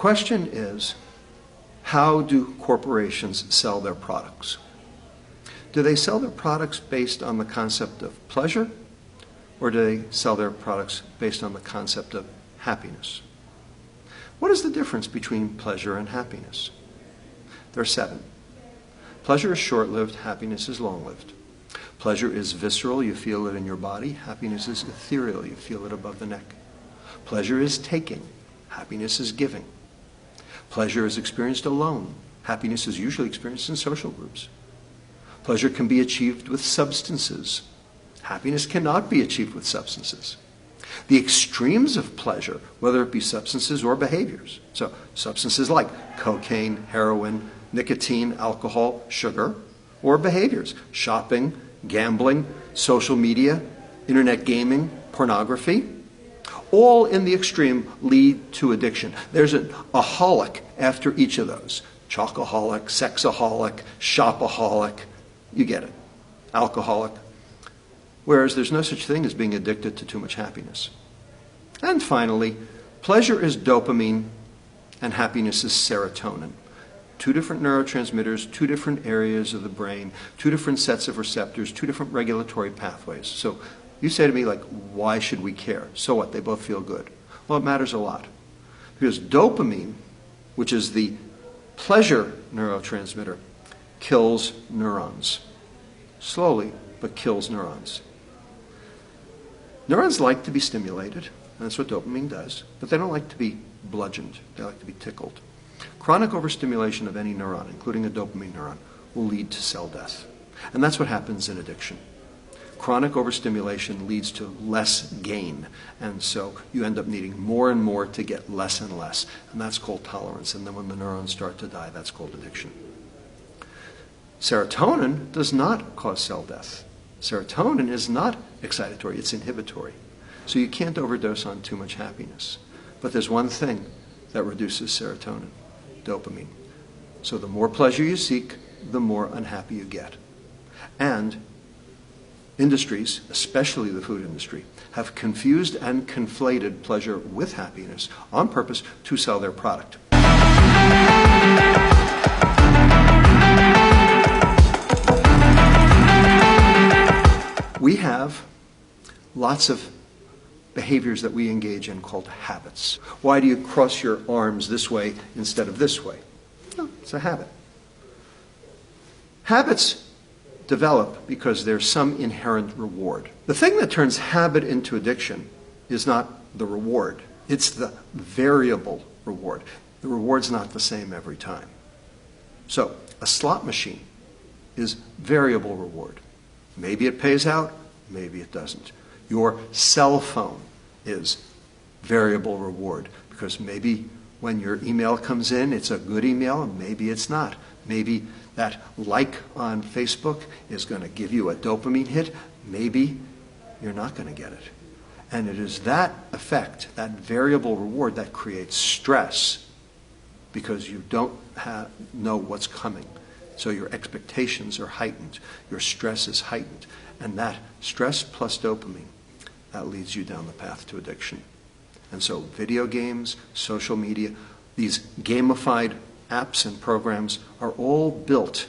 question is, how do corporations sell their products? Do they sell their products based on the concept of pleasure, or do they sell their products based on the concept of happiness? What is the difference between pleasure and happiness? There are 7. Pleasure is short-lived, happiness is long-lived. Pleasure is visceral, you feel it in your body. Happiness is ethereal, you feel it above the neck. Pleasure is taking, happiness is giving. Pleasure is experienced alone. Happiness is usually experienced in social groups. Pleasure can be achieved with substances. Happiness cannot be achieved with substances. The extremes of pleasure, whether it be substances or behaviors, so substances like cocaine, heroin, nicotine, alcohol, sugar, or behaviors, shopping, gambling, social media, internet gaming, pornography, all in the extreme lead to addiction. There's a holic after each of those. Chocoholic, sexaholic, shopaholic, you get it, alcoholic. Whereas there's no such thing as being addicted to too much happiness. And finally, pleasure is dopamine and happiness is serotonin. 2 different neurotransmitters, 2 different areas of the brain, 2 different sets of receptors, 2 different regulatory pathways. So you say to me, like, why should we care? So what? They both feel good. Well, it matters a lot. Because dopamine, which is the pleasure neurotransmitter, kills neurons. Slowly, but kills neurons. Neurons like to be stimulated, and that's what dopamine does, but they don't like to be bludgeoned. They like to be tickled. Chronic overstimulation of any neuron, including a dopamine neuron, will lead to cell death. And that's what happens in addiction. Chronic overstimulation leads to less gain, and so you end up needing more and more to get less and less, and that's called tolerance. And then when the neurons start to die, that's called addiction. Serotonin does not cause cell death. Serotonin is not excitatory, it's inhibitory. So you can't overdose on too much happiness. But there's one thing that reduces serotonin, dopamine. So the more pleasure you seek, the more unhappy you get. And industries, especially the food industry, have confused and conflated pleasure with happiness on purpose to sell their product. We have lots of behaviors that we engage in called habits. Why do you cross your arms this way instead of this way? Well, it's a habit. Habits develop because there's some inherent reward. The thing that turns habit into addiction is not the reward. It's the variable reward. The reward's not the same every time. So, a slot machine is variable reward. Maybe it pays out, maybe it doesn't. Your cell phone is variable reward because maybe when your email comes in, it's a good email, and maybe it's not. Maybe that like on Facebook is going to give you a dopamine hit. Maybe you're not going to get it. And it is that effect, that variable reward, that creates stress because you don't know what's coming. So your expectations are heightened. Your stress is heightened. And that stress plus dopamine, that leads you down the path to addiction. And so video games, social media, these gamified apps and programs are all built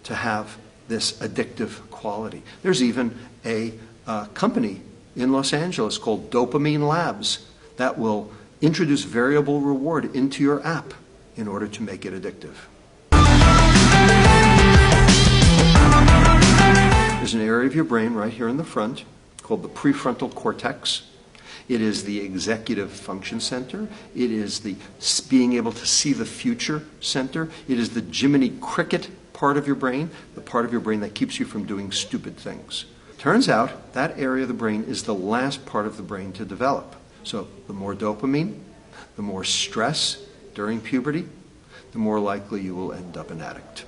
to have this addictive quality. There's even a company in Los Angeles called Dopamine Labs that will introduce variable reward into your app in order to make it addictive. There's an area of your brain right here in the front called the prefrontal cortex. It is the executive function center. It is the being able to see the future center. It is the Jiminy Cricket part of your brain, the part of your brain that keeps you from doing stupid things. Turns out that area of the brain is the last part of the brain to develop. So the more dopamine, the more stress during puberty, the more likely you will end up an addict.